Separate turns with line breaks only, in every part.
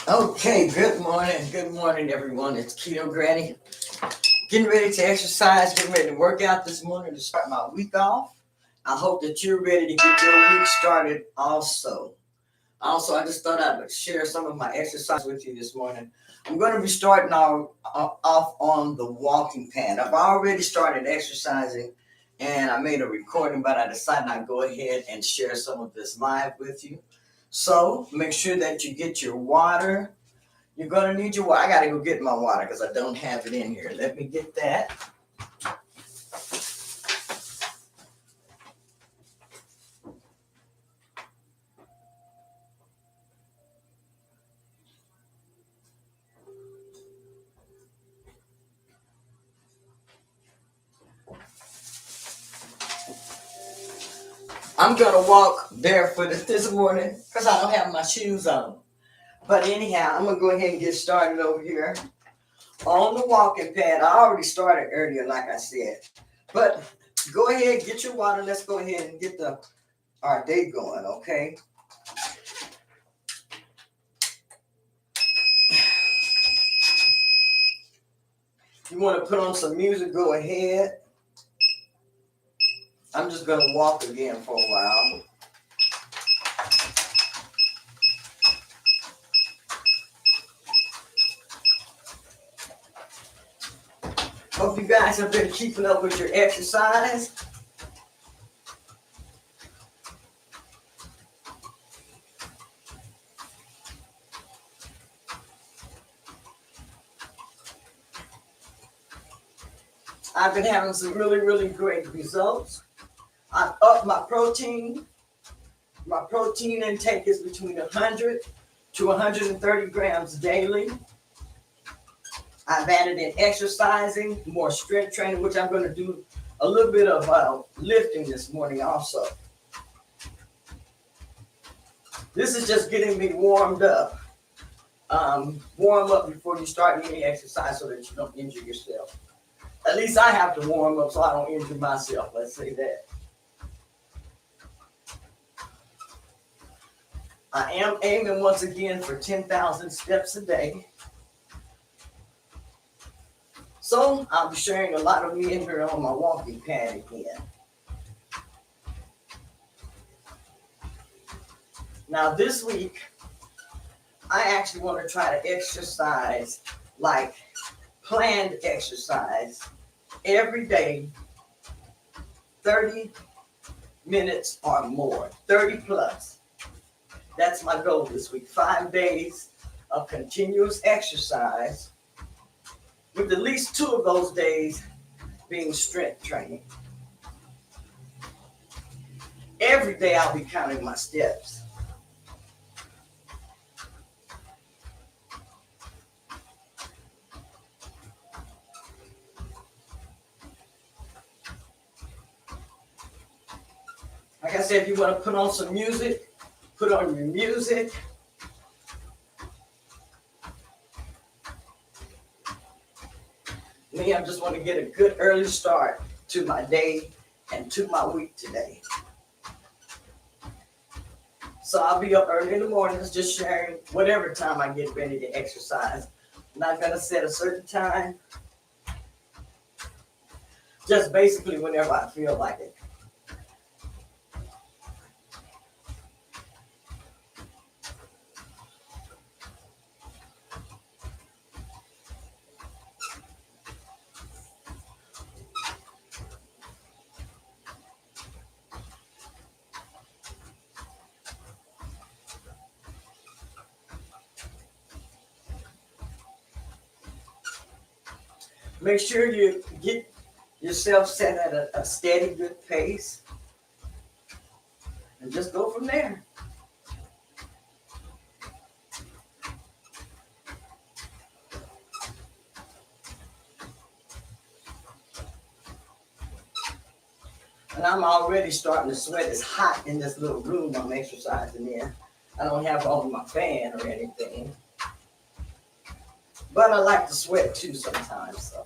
Okay, good morning. Good morning, everyone. It's Keto Granny. Getting ready to exercise, getting ready to work out this morning to start my week off. I hope that you're ready to get your week started also. I just thought I would share some of my exercise with you this morning. I'm going to be starting off on the walking pad. I've already started exercising and I made a recording, but I decided I'd go ahead and share some of this live with you. So make sure that you get your water. You're going to need your water. I got to go get my water because I don't have it in here. Let me get that. I'm going to walk barefoot this morning because I don't have my shoes on. But anyhow, I'm going to go ahead and get started over here on the walking pad. I already started earlier, like I said. But go ahead, get your water. Let's go ahead and get our day going, okay? If you want to put on some music, go ahead. I'm just going to walk again for a while. Hope you guys have been keeping up with your exercise. I've been having some really, really great results. I've upped my protein. My protein intake is between 100 to 130 grams daily. I've added in exercising, more strength training, which I'm going to do a little bit of lifting this morning also. This is just getting me warmed up. Warm up before you start any exercise so that you don't injure yourself. At least I have to warm up so I don't injure myself, let's say that. I am aiming once again for 10,000 steps a day. So I'll be sharing a lot of me in here on my walking pad again. Now this week, I actually want to try to exercise, like planned exercise, every day, 30 minutes or more, 30 plus. That's my goal this week. 5 days of continuous exercise, with at least 2 of those days being strength training. Every day I'll be counting my steps. Like I said, if you want to put on some music, put on your music. Me, I just want to get a good early start to my day and to my week today. So I'll be up early in the mornings just sharing whatever time I get ready to exercise. I'm not going to set a certain time. Just basically whenever I feel like it. Make sure you get yourself set at a steady, good pace. And just go from there. And I'm already starting to sweat. It's hot in this little room I'm exercising in. I don't have on my fan or anything. But I like to sweat too sometimes. So.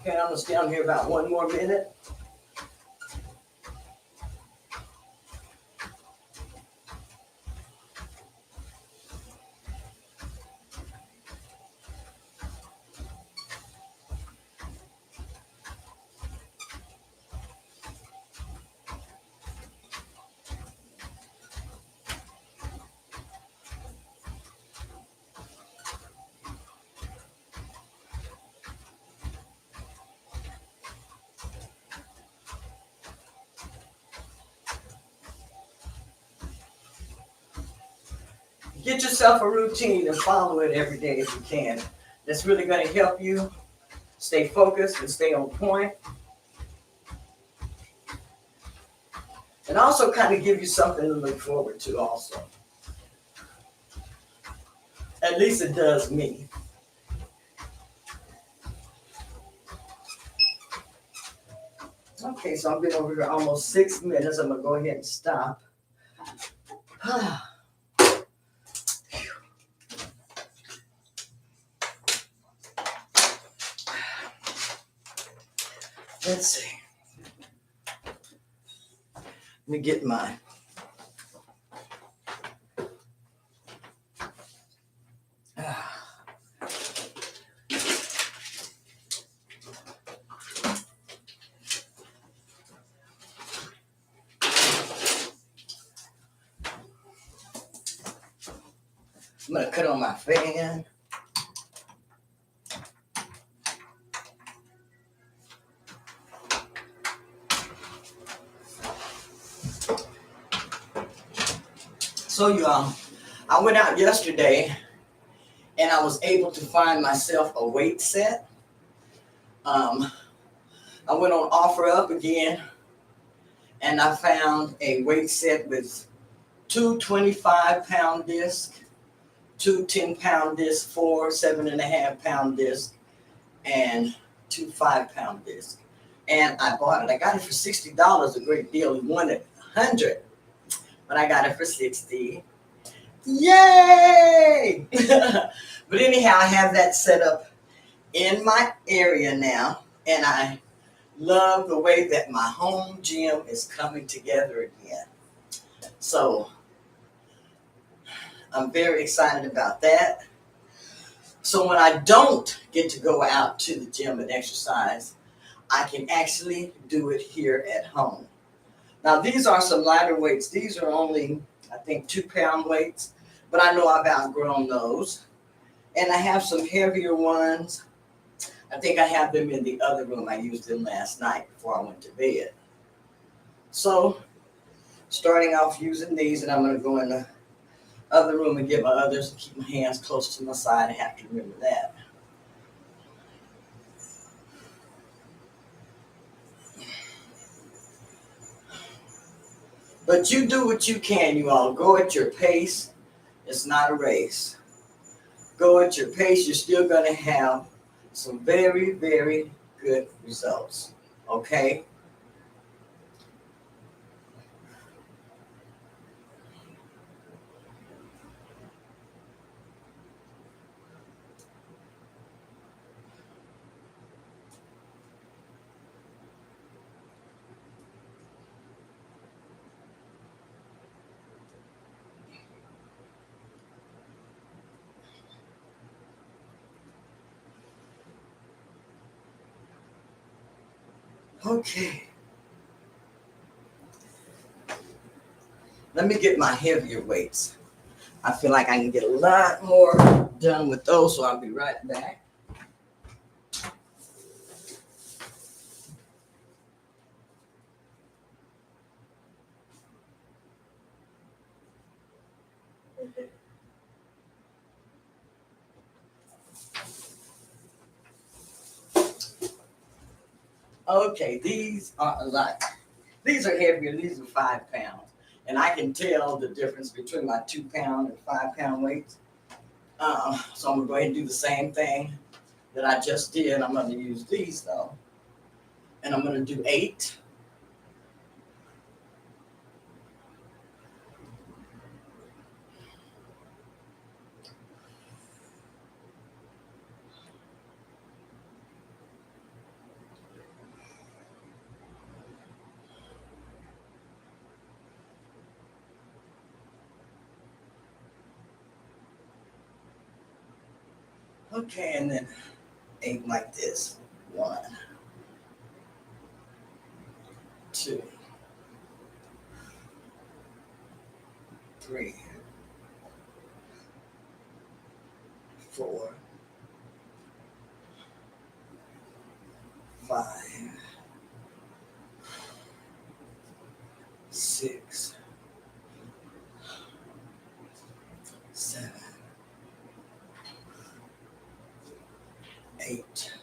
Okay, I'm gonna stay on here about 1 more minute. Get yourself a routine and follow it every day if you can. That's really going to help you stay focused and stay on point. And also kind of give you something to look forward to also. At least it does me. Okay, so I've been over here almost 6 minutes. I'm going to go ahead and stop. Let's see. Let me get mine. I'm going to cut on my fan. So y'all, I went out yesterday and I was able to find myself a weight set. I went on OfferUp again and I found a weight set with two 25-pound discs, two 10-pound discs, four 7.5-pound discs, and two 5-pound discs. And I bought it. I got it for $60, a great deal. He wanted $100, but I got it for $60. Yay! But anyhow, I have that set up in my area now, and I love the way that my home gym is coming together again. So I'm very excited about that. So when I don't get to go out to the gym and exercise, I can actually do it here at home. Now these are some lighter weights. These are only, I think, 2-pound weights, but I know I've outgrown those. And I have some heavier ones. I think I have them in the other room. I used them last night before I went to bed. So starting off using these, and I'm going to go in the other room and get my others and keep my hands close to my side. I have to remember that. But you do what you can, you all. Go at your pace. It's not a race. Go at your pace. You're still going to have some very, very good results. Okay? Okay. Let me get my heavier weights. I feel like I can get a lot more done with those, so I'll be right back. Okay, these are a lot. These are heavier. These are 5 pounds. And I can tell the difference between my 2-pound and 5-pound weights. So I'm going to go ahead and do the same thing that I just did. I'm going to use these though. And I'm going to do 8. Okay, and then 8 like this. 1, 2, 3, 4, 5, 6, 7, 8.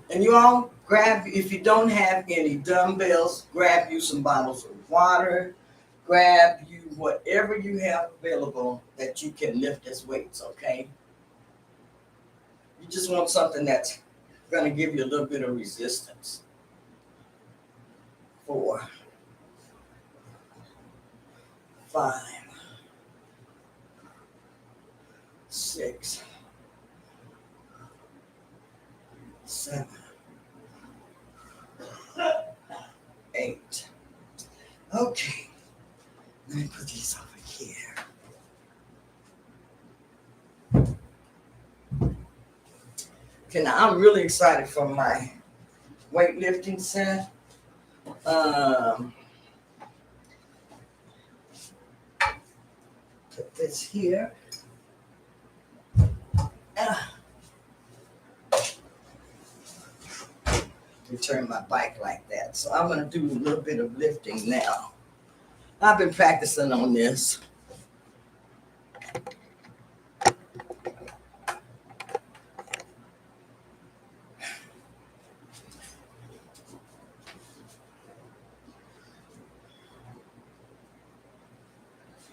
And you all grab, if you don't have any dumbbells, grab you some bottles of water, grab you whatever you have available that you can lift as weights, okay? You just want something that's going to give you a little bit of resistance. 4, 5, 6, 7, 8. Okay, let me put these over here. Okay, now I'm really excited for my weightlifting set. Put this here. Turn my bike like that. So I'm going to do a little bit of lifting now. I've been practicing on this.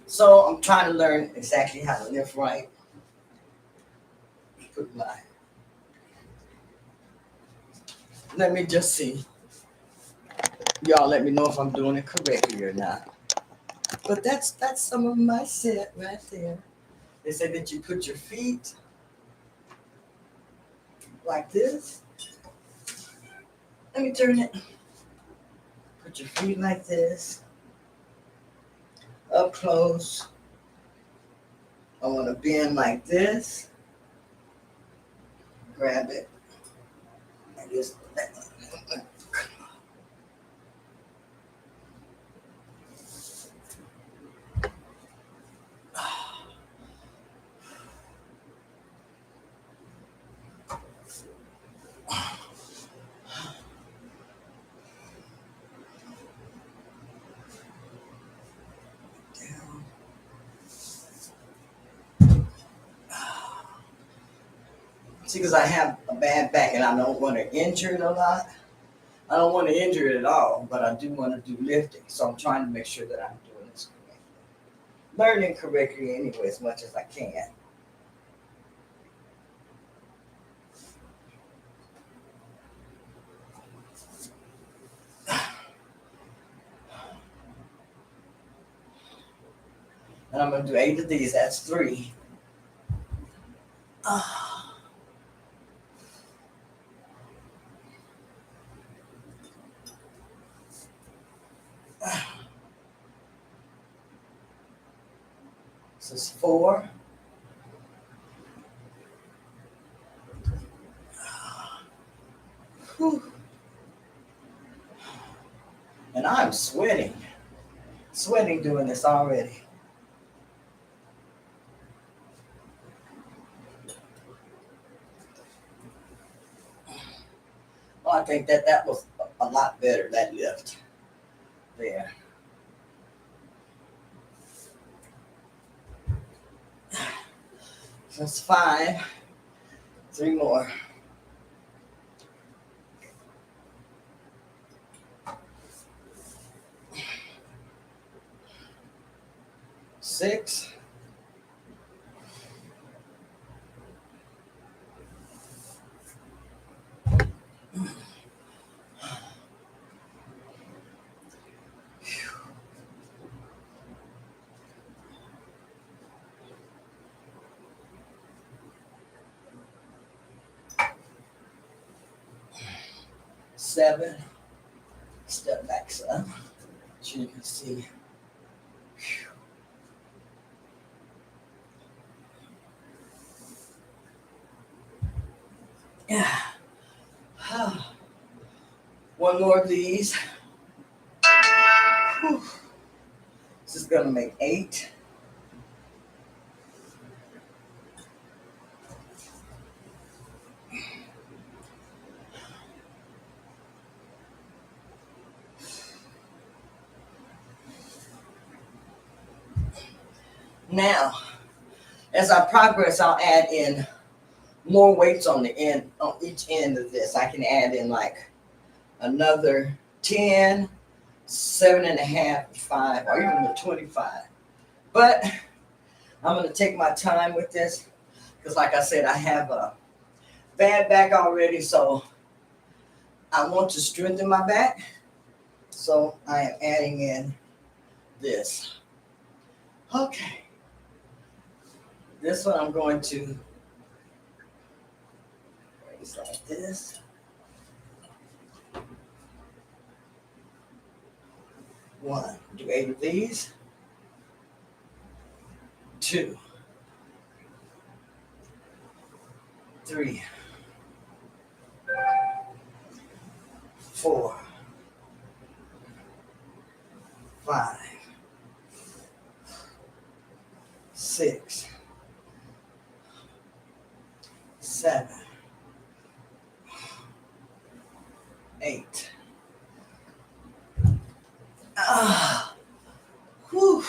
So I'm trying to learn exactly how to lift right. Put my, let me just see. Y'all let me know if I'm doing it correctly or not. But that's some of my set right there. They say that you put your feet like this. Let me turn it. Put your feet like this. Up close. I want to bend like this. Grab it. And just see, because I have a bad back and I don't want to injure it a lot. I don't want to injure it at all, but I do want to do lifting. So I'm trying to make sure that I'm doing this correctly. Learning correctly anyway, as much as I can. And I'm going to do 8 of these. That's 3. This is 4. Whew. And I'm sweating doing this already. Well, I think that was a lot better, that lift there. That's 5. 3 more. 6. 7. Step back some, so you can see. Yeah. One more of these. Whew. This is going to make 8. Now, as I progress, I'll add in more weights on the end, on each end of this. I can add in like another 10, 7.5, 5, or even the 25. But I'm going to take my time with this because, like I said, I have a bad back already, so I want to strengthen my back. So I am adding in this. Okay. This one I'm going to raise like this. 1, do 8 of these. 2, 3, 4, 5, 6, 7, 8. Ah, whew.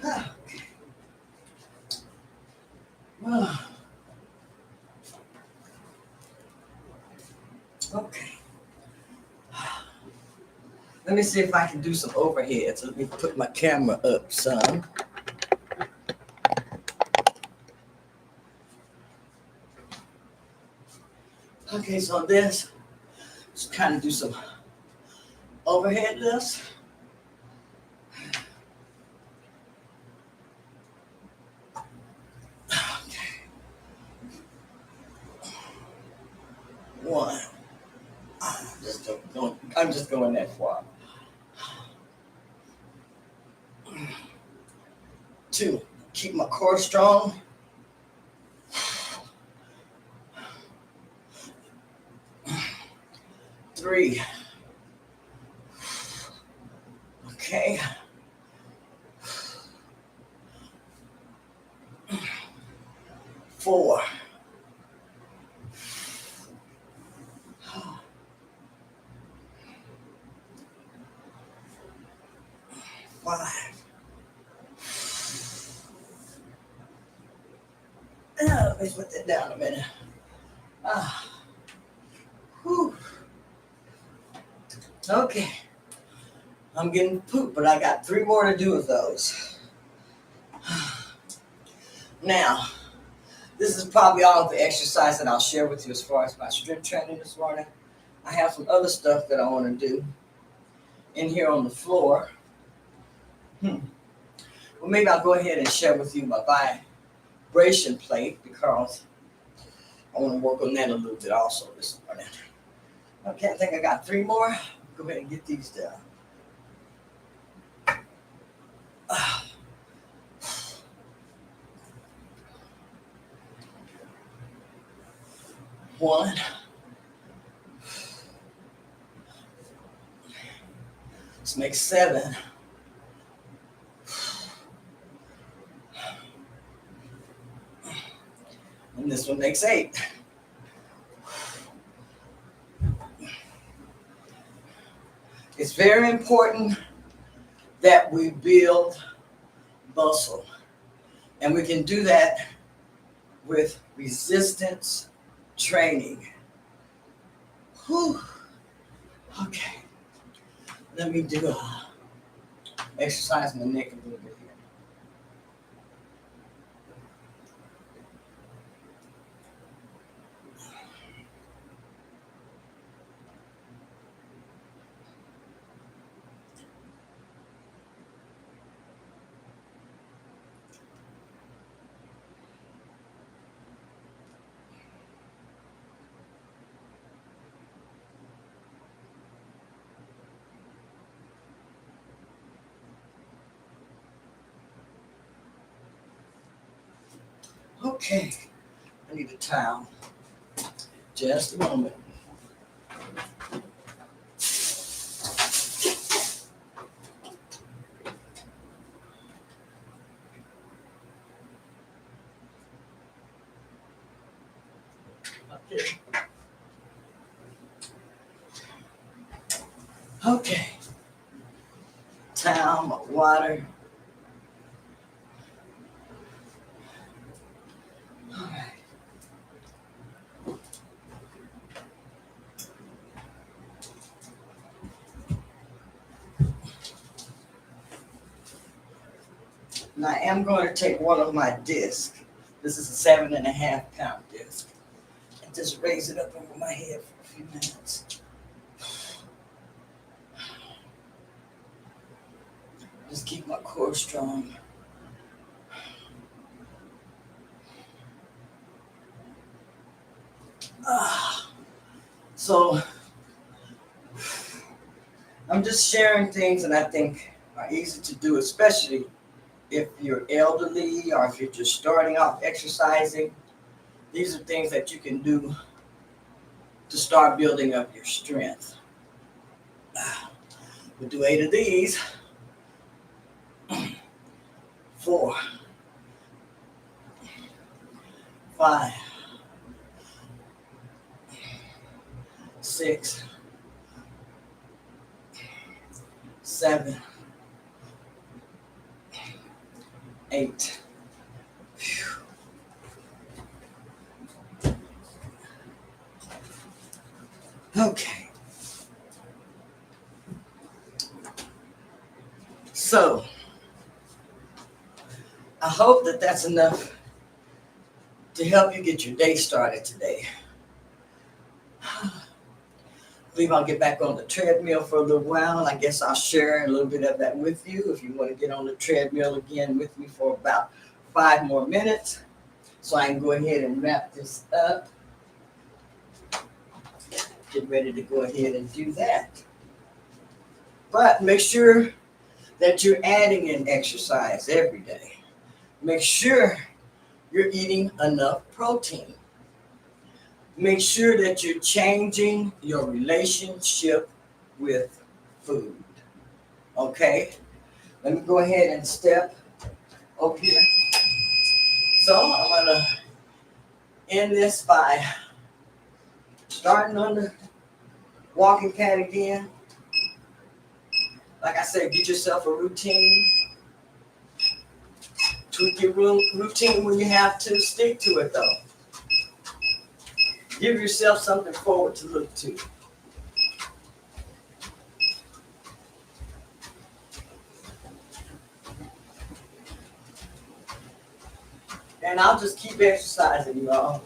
Ah, ah. Okay. Let me see if I can do some overheads. Let me put my camera up some. Okay, so this, just kind of do some overhead lifts. Okay. 1. I'm just going that far. 2, keep my core strong. 3, okay. 4, 5. Let me put that down a minute. Whew. Okay. I'm getting pooped, but I got 3 more to do of those. Now, this is probably all of the exercise that I'll share with you as far as my strength training this morning. I have some other stuff that I want to do in here on the floor. Well, maybe I'll go ahead and share with you my vibration plate because I want to work on that a little bit also this morning. Okay, I think I got 3 more. Go ahead and get these down. 1. This makes 7. And this one makes 8. It's very important that we build muscle. And we can do that with resistance training. Whew. Okay. Let me do exercise my neck a little bit here. Okay. I need a towel. Just a moment. Okay. Okay. Towel, water. All right. Now I am going to take one of my discs. This is a 7.5 pound disc. And just raise it up over my head for a few minutes. Just keep my core strong. So I'm just sharing things that I think are easy to do, especially if you're elderly or if you're just starting off exercising. These are things that you can do to start building up your strength. We'll do 8 of these. 4, 5, 6, 7, 8. Okay. So I hope that that's enough to help you get your day started today. I believe I'll get back on the treadmill for a little while, and I guess I'll share a little bit of that with you if you want to get on the treadmill again with me for about 5 more minutes. So I can go ahead and wrap this up. Get ready to go ahead and do that. But make sure that you're adding in exercise every day. Make sure you're eating enough protein. Make sure that you're changing your relationship with food. Okay? Let me go ahead and step over here. So I'm going to end this by starting on the walking pad again. Like I said, get yourself a routine. Tweak your routine when you have to. Stick to it though. Give yourself something forward to look to. And I'll just keep exercising, y'all,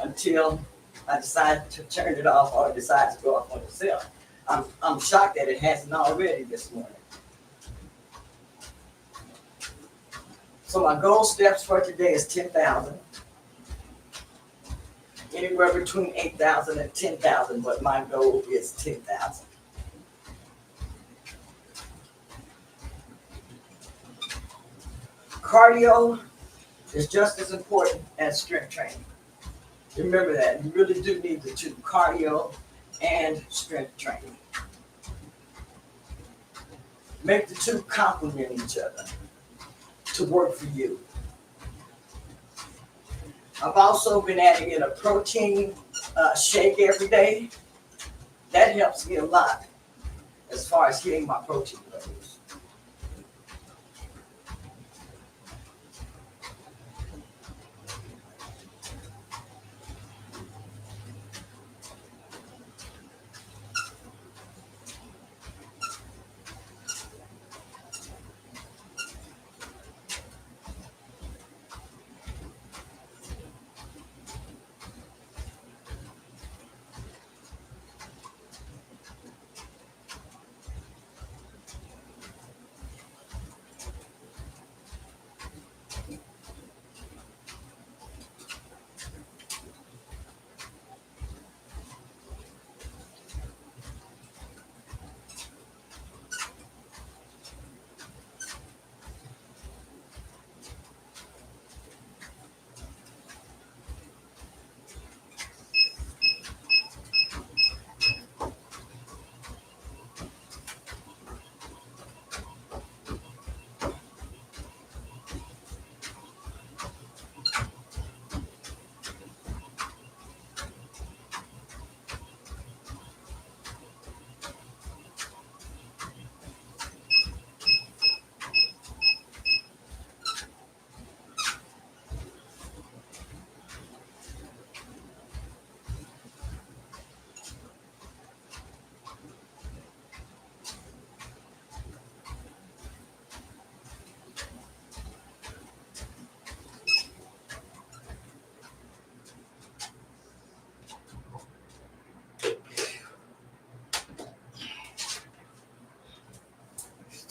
until I decide to turn it off or decide to go off on itself. I'm shocked that it hasn't already this morning. So my goal steps for today is 10,000. Anywhere between 8,000 and 10,000, but my goal is 10,000. Cardio is just as important as strength training. Remember that. You really do need the two, cardio and strength training. Make the two complement each other to work for you. I've also been adding in a protein shake every day. That helps me a lot as far as hitting my protein levels.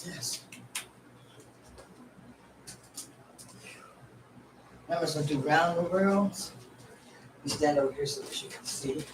Yes. I'm just going to do round the worlds. You stand over here so that you can see.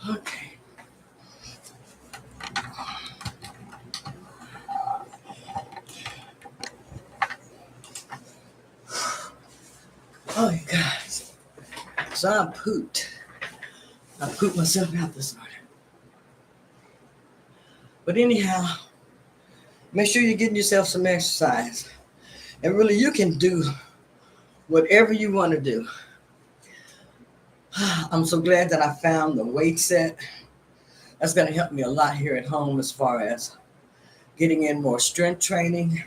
Okay. Oh, you guys. So I pooped. I pooped myself out this morning. But anyhow, make sure you're getting yourself some exercise. And really, you can do whatever you want to do. I'm so glad that I found the weight set. That's going to help me a lot here at home as far as getting in more strength training,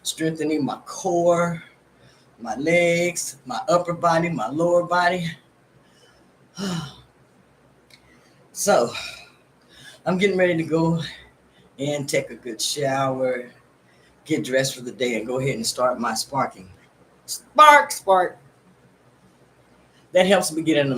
strengthening my core, my legs, my upper body, my lower body. So I'm getting ready to go and take a good shower, get dressed for the day, and go ahead and start my sparking. Spark. That helps me get in the